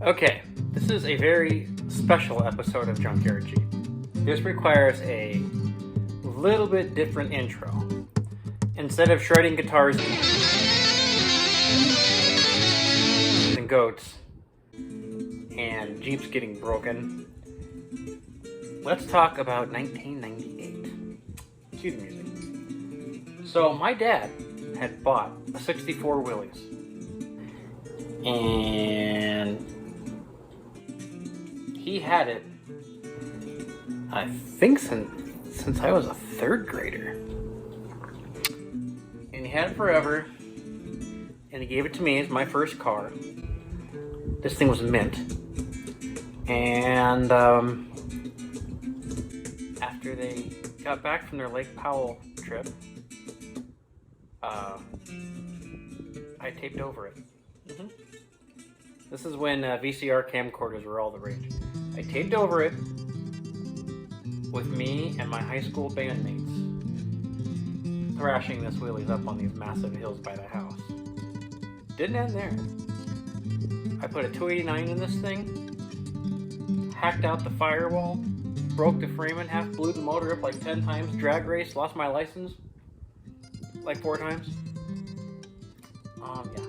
Okay, this is a very special episode of Junkyard Jeep. This requires a little bit different intro. Instead of shredding guitars and goats and Jeeps getting broken, let's talk about 1998. Cue the music. So my dad had bought a 64 Willys. And he had it, I think, since I was a third grader. And he had it forever. And he gave it to me as my first car. This thing was mint. And after they got back from their Lake Powell trip, I taped over it. This is when VCR camcorders were all the rage. I taped over it with me and my high school bandmates thrashing this wheelies up on these massive hills by the house. Didn't end there. I put a 289 in this thing, hacked out the firewall, broke the frame in half, blew the motor up like 10 times, drag race, lost my license like 4 times. Yeah.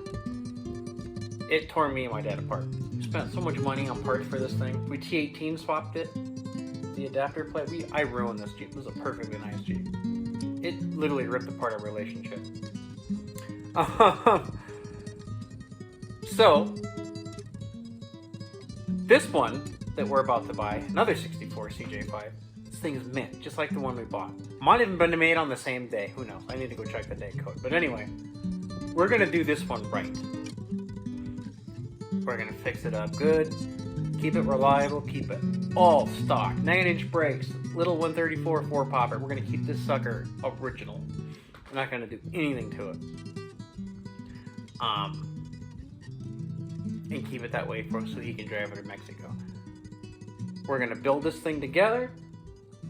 It tore me and my dad apart. We spent so much money on parts for this thing. We T18 swapped it. The adapter plate. I ruined this Jeep. It was a perfectly nice Jeep. It literally ripped apart our relationship. So, this one that we're about to buy, another 64 cj5. This thing is mint, just like the one we bought. Might have been made on the same day. Who knows? I need to go check the date code. But anyway, we're going to do this one right. We're going to fix it up good, keep it reliable, keep it all stock. 9-inch brakes, little 134 4-popper. We're going to keep this sucker original. We're not going to do anything to it. And keep it that way so he can drive it to Mexico. We're going to build this thing together.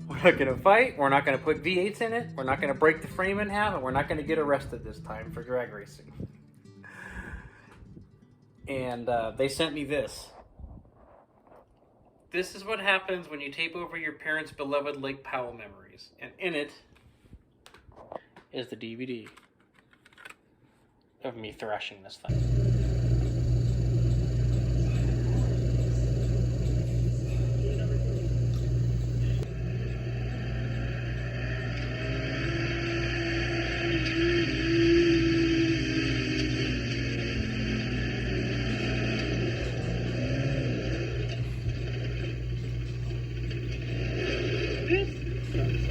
We're not going to fight. We're not going to put V8s in it. We're not going to break the frame in half. And we're not going to get arrested this time for drag racing. And they sent me this. This is what happens when you tape over your parents' beloved Lake Powell memories. And in it is the DVD of me thrashing this thing.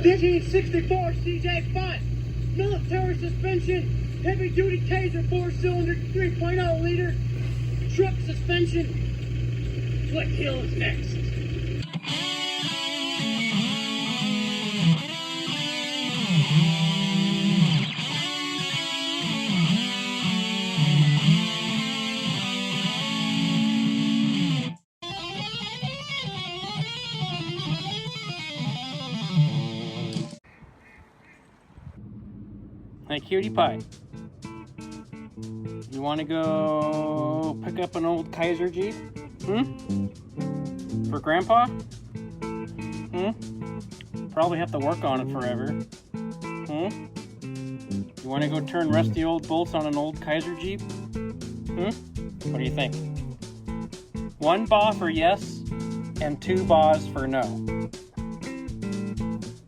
This 1964 cj5, military suspension, heavy-duty kaiser 4-cylinder, 3.0 liter, truck suspension. Slick Hill is next. Hey, cutie pie. You want to go pick up an old Kaiser Jeep? For Grandpa? Probably have to work on it forever. You want to go turn rusty old bolts on an old Kaiser Jeep? What do you think? 1 baw for yes, and 2 baws for no.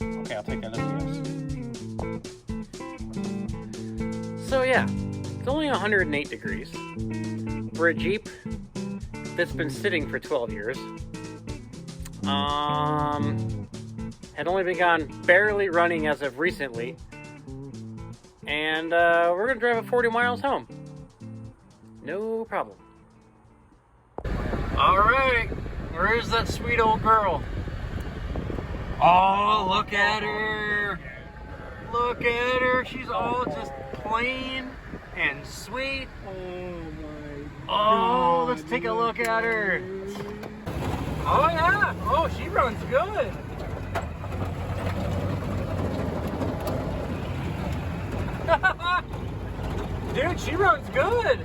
Okay, I'll take that as a yes. So yeah, it's only 108 degrees for a Jeep that's been sitting for 12 years. Had only been barely running as of recently. And we're gonna drive it 40 miles home. No problem. All right, where is that sweet old girl? Oh, look at her. Look at her, she's all just plain and sweet. Oh, let's take a look at her. Oh yeah, oh, she runs good. Dude, she runs good.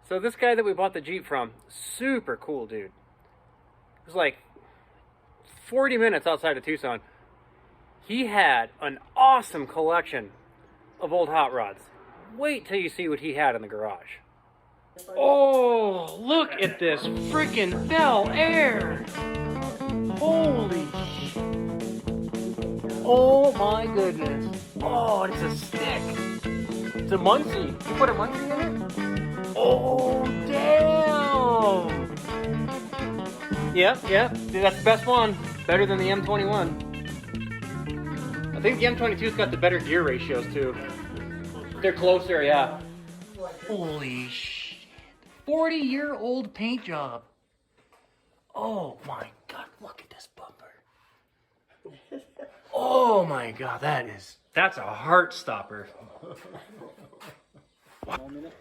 So this guy that we bought the Jeep from, super cool dude. It was like 40 minutes outside of Tucson. He had an awesome collection of old hot rods. Wait till you see what he had in the garage. Oh, look at this freaking Bel Air. Holy shit. Oh my goodness. Oh, it's a stick. It's a Muncie. You put a Muncie in it? Oh, damn. Yep. Dude, that's the best one. Better than the M21. I think the M22's got the better gear ratios too. They're closer, yeah. Holy shit. 40-year-old paint job. Oh my God, look at this bumper. Oh my God, that's a heart stopper. 1 minute?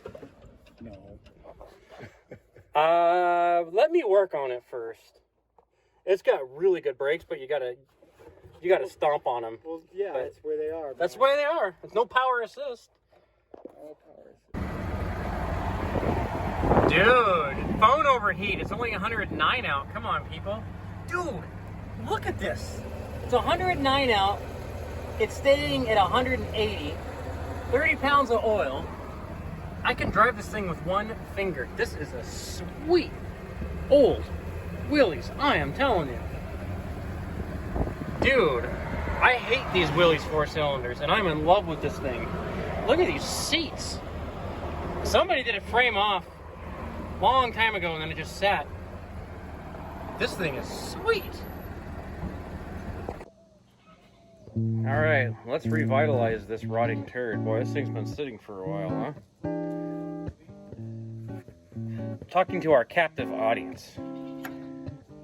No. Let me work on it first. It's got really good brakes, but you gotta stomp on them. Well, yeah, but that's where they are. That's the way they are. There's no power assist. Dude, phone overheat. It's only 109 out. Come on, people. Dude, look at this. It's 109 out. It's staying at 180. 30 pounds of oil. I can drive this thing with one finger. This is a sweet old wheelies. I am telling you. Dude, I hate these Willys 4-cylinders, and I'm in love with this thing. Look at these seats. Somebody did a frame off a long time ago, and then it just sat. This thing is sweet. All right, let's revitalize this rotting turd. Boy, this thing's been sitting for a while, huh? Talking to our captive audience,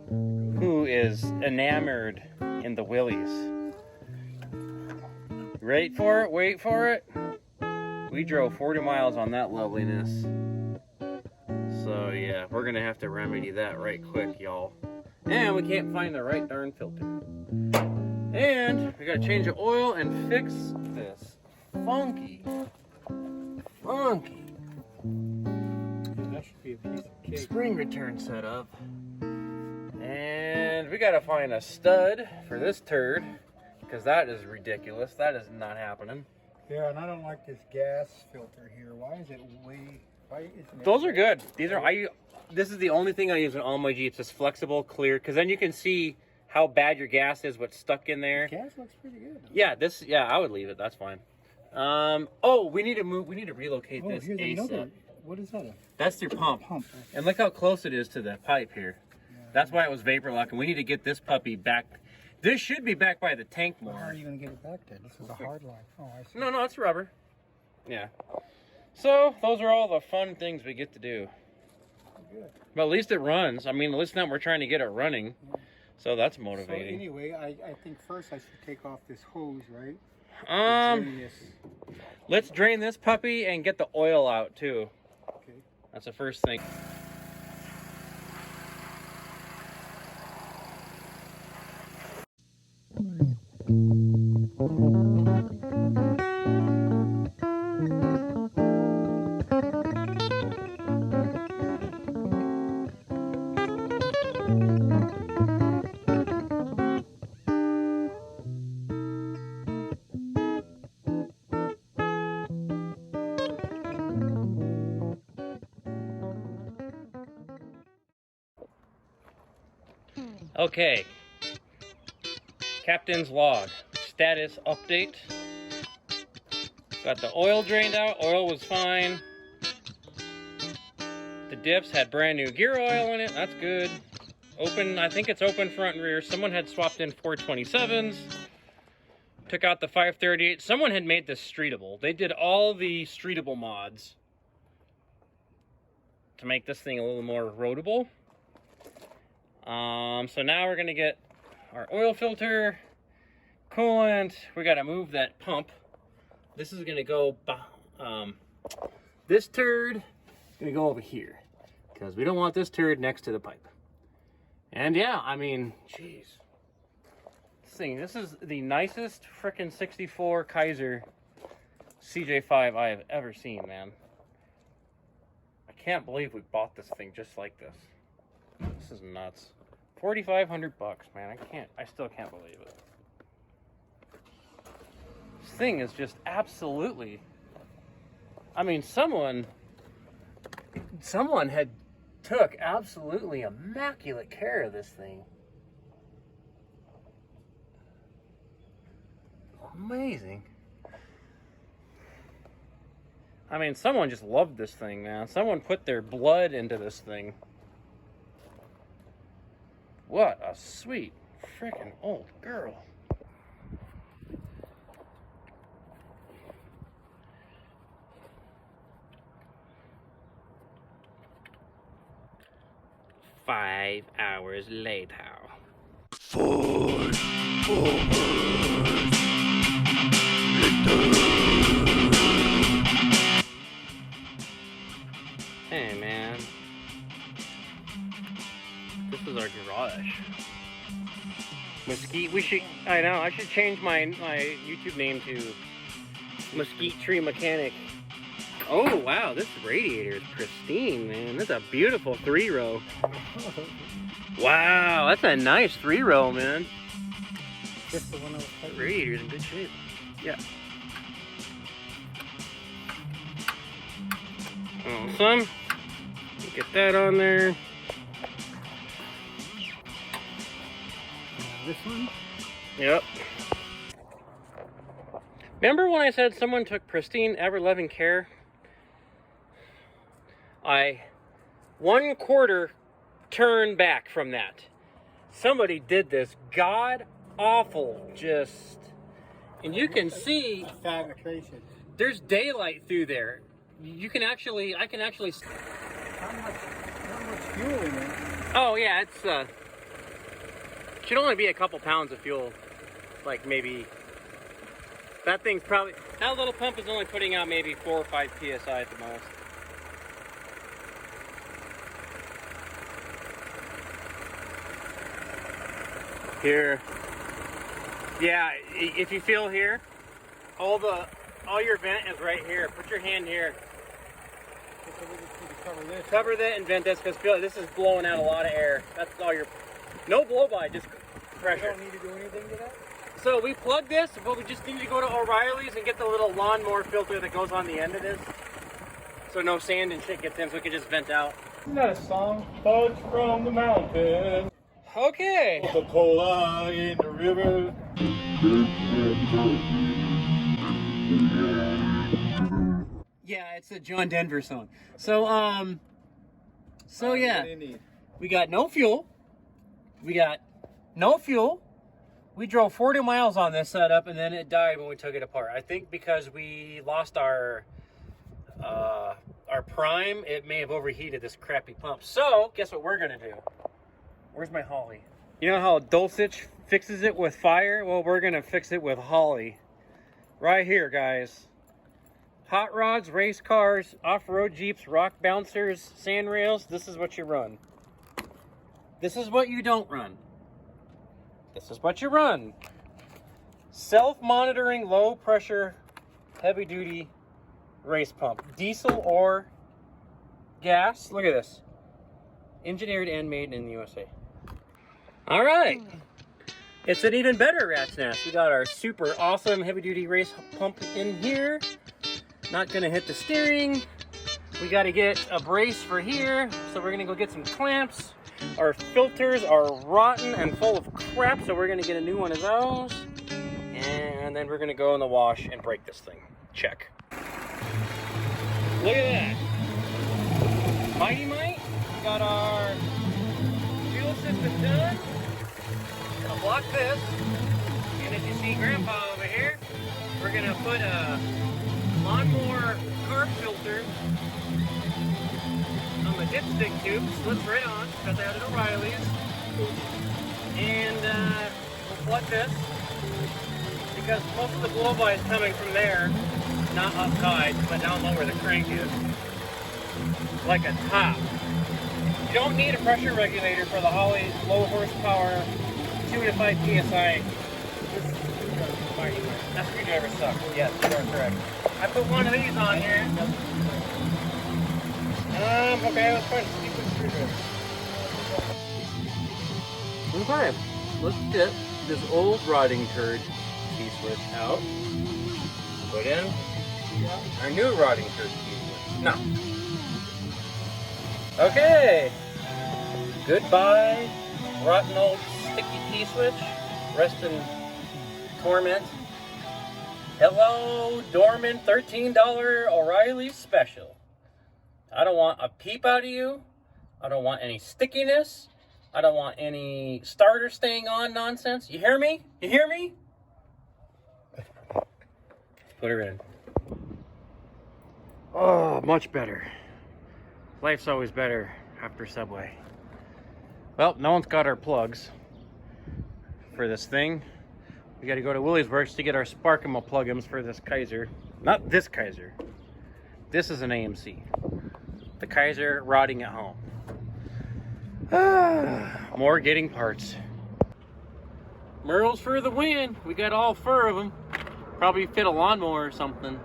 who is enamored in the Willys. Wait for it. We drove 40 miles on that loveliness. So yeah, we're gonna have to remedy that right quick, y'all. And we can't find the right darn filter. And we gotta change the oil and fix this funky. That should be a piece of cake. Spring return setup. And we gotta find a stud for this turd, because that is ridiculous. That is not happening. Yeah, and I don't like this gas filter here. Why is it Those are good. This is the only thing I use in all my Jeeps. It's flexible, clear, because then you can see how bad your gas is, what's stuck in there. Gas looks pretty good. Yeah, I would leave it. That's fine. Oh, we need to move. We need to relocate this here's ASAP. another. What is that? That's your pump. And look how close it is to the pipe here. Yeah. That's why it was vapor locking. We need to get this puppy back. This should be back by the tank more. How are you going to get it back there? This is a hard line. Oh, I see. No, it's rubber. Yeah. So, those are all the fun things we get to do. Good. But at least it runs. I mean, at least now we're trying to get it running. Yeah. So that's motivating. So anyway, I think first I should take off this hose, right? Let's drain this puppy and get the oil out too. Okay. That's the first thing. Okay, Captain's log, status update. Got the oil drained out, oil was fine. The diffs had brand new gear oil in it, that's good. Open, I think it's open front and rear. Someone had swapped in 427s. Took out the 538. Someone had made this streetable. They did all the streetable mods to make this thing a little more roadable. So now we're gonna get our oil filter, coolant. We gotta move that pump. This is gonna go, this turd is gonna go over here because we don't want this turd next to the pipe. And yeah, I mean, jeez. This is the nicest frickin' 64 Kaiser cj5 I have ever seen, man. I can't believe we bought this thing just like this. This is nuts. 4,500 bucks, man. I still can't believe it. This thing is just absolutely, I mean, someone had took absolutely immaculate care of this thing. Amazing. I mean, someone just loved this thing, man. Someone put their blood into this thing. What a sweet freaking old girl. Five hours later. Forward. Hey man, this is our garage. Mesquite. I should change my YouTube name to Mesquite Tree Mechanic. Oh wow, this radiator is pristine, man. That's a beautiful 3-row. Wow, that's a nice 3-row, man. Just the one I was fighting. Radiator's in good shape. Yeah. Awesome. Get that on there. This one? Yep. Remember when I said someone took pristine, ever-loving care? I 1/4 turn back from that. Somebody did this god-awful just... And you can see... Fabrication. There's daylight through there. I can actually... How much fuel in it? Oh yeah, it's should only be a couple pounds of fuel. Like maybe that little pump is only putting out maybe 4 or 5 PSI at the most. Here. Yeah, if you feel here, all your vent is right here. Put your hand here. Cover that and vent this because this is blowing out a lot of air. That's all your... No blow by, just pressure. You don't need to do anything to that? So we plug this, but we just need to go to O'Reilly's and get the little lawnmower filter that goes on the end of this. So no sand and shit gets in, so we can just vent out. Isn't that a song? Fudge from the mountain. Okay. Coca-Cola in the river. Yeah, it's a John Denver song. So yeah, we got no fuel. We drove 40 miles on this setup, and then it died when we took it apart. I think because we lost our prime, it may have overheated this crappy pump. So, guess what we're gonna do? Where's my Holly? You know how Dulcich fixes it with fire? Well, we're gonna fix it with Holly. Right here, guys. Hot rods, race cars, off-road Jeeps, rock bouncers, sand rails. This is what you run. This is what you don't run. This is what you run. Self-monitoring, low-pressure, heavy-duty race pump. Diesel or gas. Look at this. Engineered and made in the USA. All right. It's an even better rat's nest. We got our super awesome heavy-duty race pump in here. Not gonna hit the steering. We gotta get a brace for here. So we're gonna go get some clamps. Our filters are rotten and full of crap, so we're gonna get a new one of those. And then we're gonna go in the wash and break this thing. Check. Look at that. Mighty Mite. We got our fuel system done. Gonna block this. And if you see Grandpa over here, we're gonna put a lawnmower carb filter on the dipstick tube. Slips right on. Got that at O'Reilly's. And we'll plug this because most of the blow-by is coming from there, not up tight, but down low where the crank is. Like a top. You don't need a pressure regulator for the Holly low horsepower 2 to 5 PSI. That screwdriver sucks. Yes, you are correct. I put one of these on here. And Okay, let's find a stupid screwdriver. Okay, let's get this old rotting turd T-switch out. Put in our new rotting turd T-switch. No. Okay. Goodbye, rotten old sticky T-switch. Rest in torment. Hello, dormant $13 O'Reilly special. I don't want a peep out of you. I don't want any stickiness. I don't want any starter staying on nonsense. You hear me? You hear me? Put her in. Oh, much better. Life's always better after Subway. Well, no one's got our plugs for this thing. We got to go to Willie's Works to get our Spark'em plugins for this Kaiser. Not this Kaiser. This is an AMC. The Kaiser rotting at home. More getting parts. Merles for the win. We got all 4 of them. Probably fit a lawnmower or something.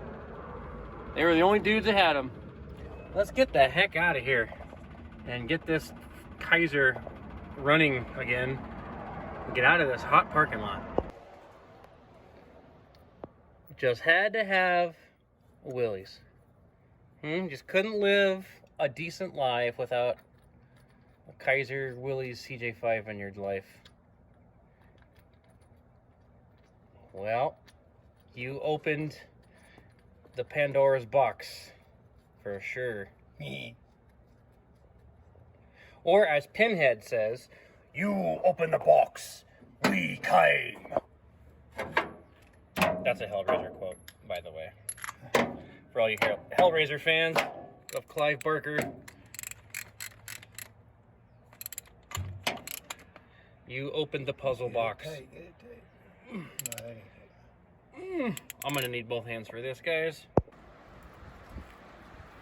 They were the only dudes that had them. Let's get the heck out of here and get this Kaiser running again and get out of this hot parking lot. Just had to have a Willie's. Just couldn't live a decent life without a Kaiser Willie's cj5 in your life. Well, you opened the Pandora's box for sure. Or as Pinhead says, you open the box, we came. That's a Hellraiser quote, by the way. For all you Hellraiser fans of Clive Barker, you opened the puzzle box. I'm gonna need both hands for this, guys.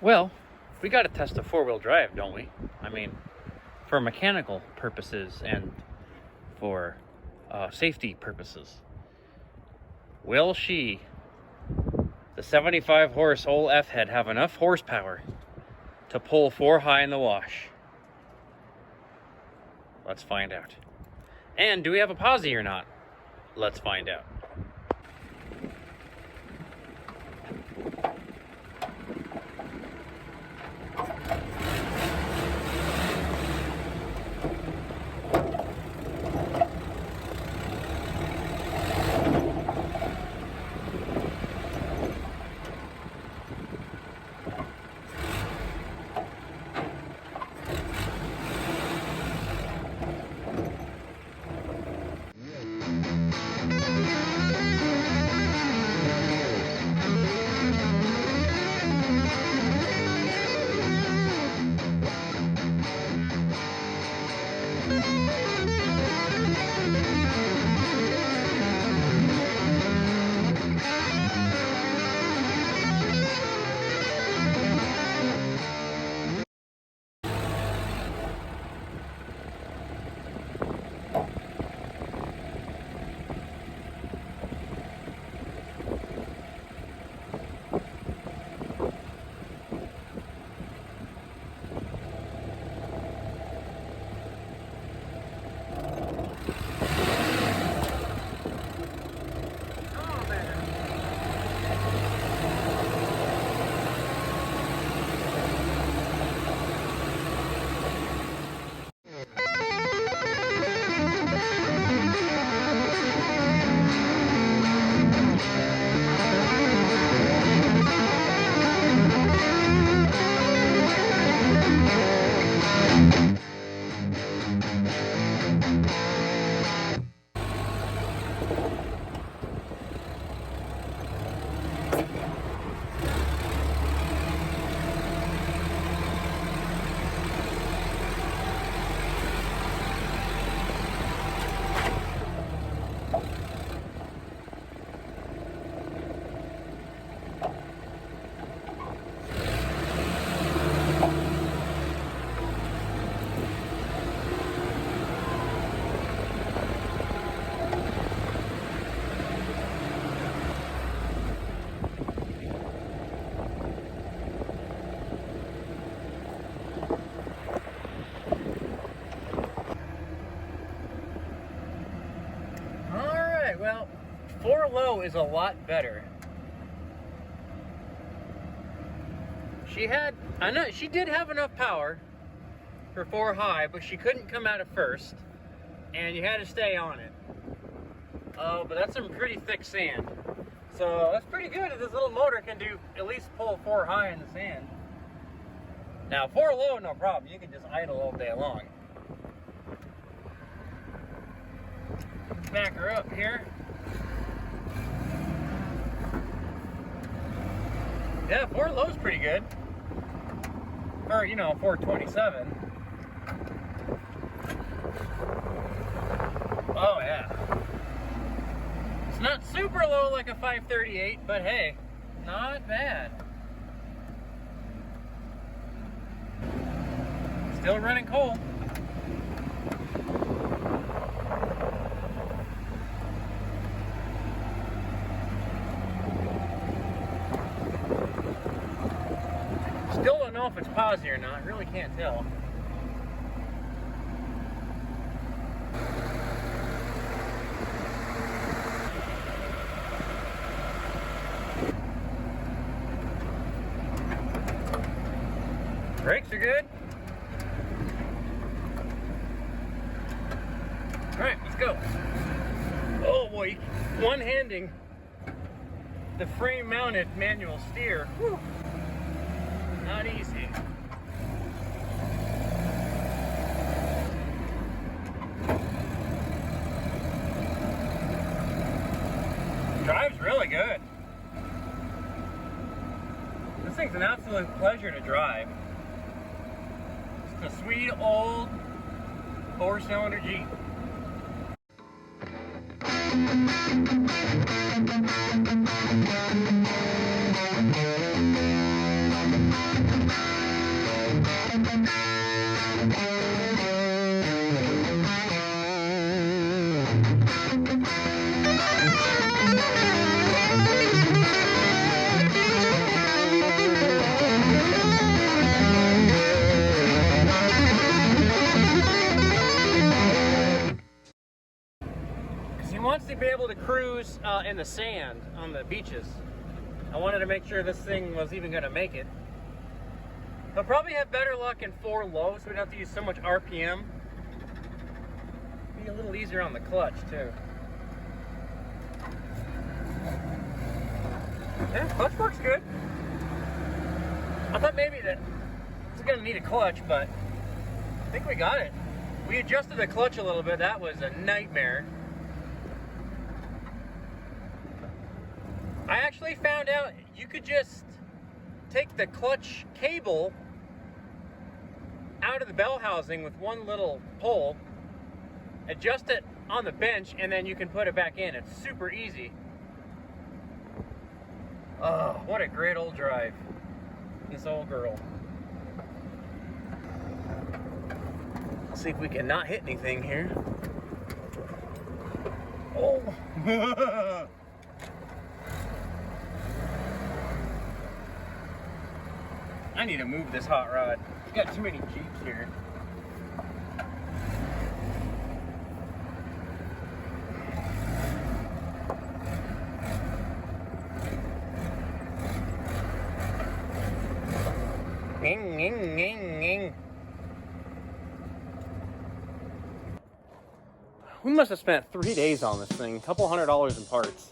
Well, we gotta test a 4-wheel drive, don't we? I mean, for mechanical purposes and for safety purposes. Will she, the 75 horse old F-head, have enough horsepower to pull 4 high in the wash? Let's find out. And do we have a posi or not? Let's find out. low is a lot better. She did have enough power for 4 high, but she couldn't come out of first, and you had to stay on it. Oh, but that's some pretty thick sand. So that's pretty good if this little motor can do at least pull 4 high in the sand. Now 4 low, no problem. You can just idle all day long. Back her up here. Yeah, 4 low's pretty good. Or, you know, 427. Oh, yeah. It's not super low like a 538, but hey, not bad. Still running coal. Still don't know if it's posy or not. Really can't tell. Brakes are good. All right, let's go. Oh boy, one-handing the frame-mounted manual steer. Whew. Not easy. Drives really good. This thing's an absolute pleasure to drive. It's a sweet old 4-cylinder Jeep. To be able to cruise in the sand on the beaches. I wanted to make sure this thing was even going to make it. I'll probably have better luck in 4 low, so we don't have to use so much RPM. Be a little easier on the clutch too. Yeah, clutch works good. I thought maybe that it's going to need a clutch, but I think we got it. We adjusted the clutch a little bit. That was a nightmare. I actually found out you could just take the clutch cable out of the bell housing with one little pull, adjust it on the bench, and then you can put it back in. It's super easy. Oh, what a great old drive. This old girl. Let's see if we can not hit anything here. Oh! I need to move this hot rod. We've got too many Jeeps here. Ging, ging, ging, ging. We must have spent 3 days on this thing, $200 in parts.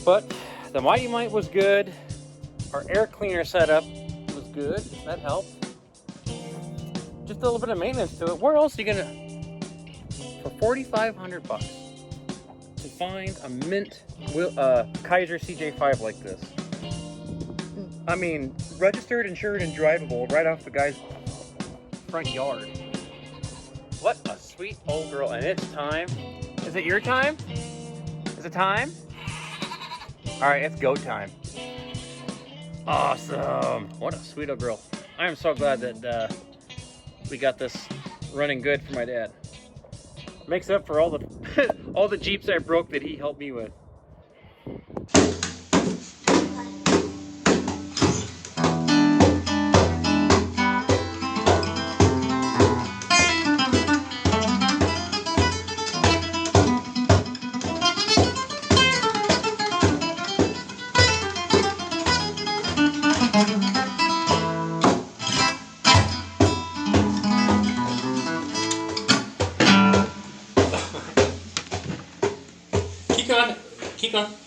But the Mighty Mite was good. Our air cleaner setup was good. That helped. Just a little bit of maintenance to it. Where else are you gonna, for 4,500 bucks, to find a mint Kaiser cj5 like this? I mean, registered, insured, and drivable right off the guy's front yard. What a sweet old girl. And it's time. Is it your time? Is it time? All right, it's go time. Awesome. What a sweet old girl. I am so glad that we got this running good for my dad. Makes up for all the all the Jeeps I broke that he helped me with. Lisa?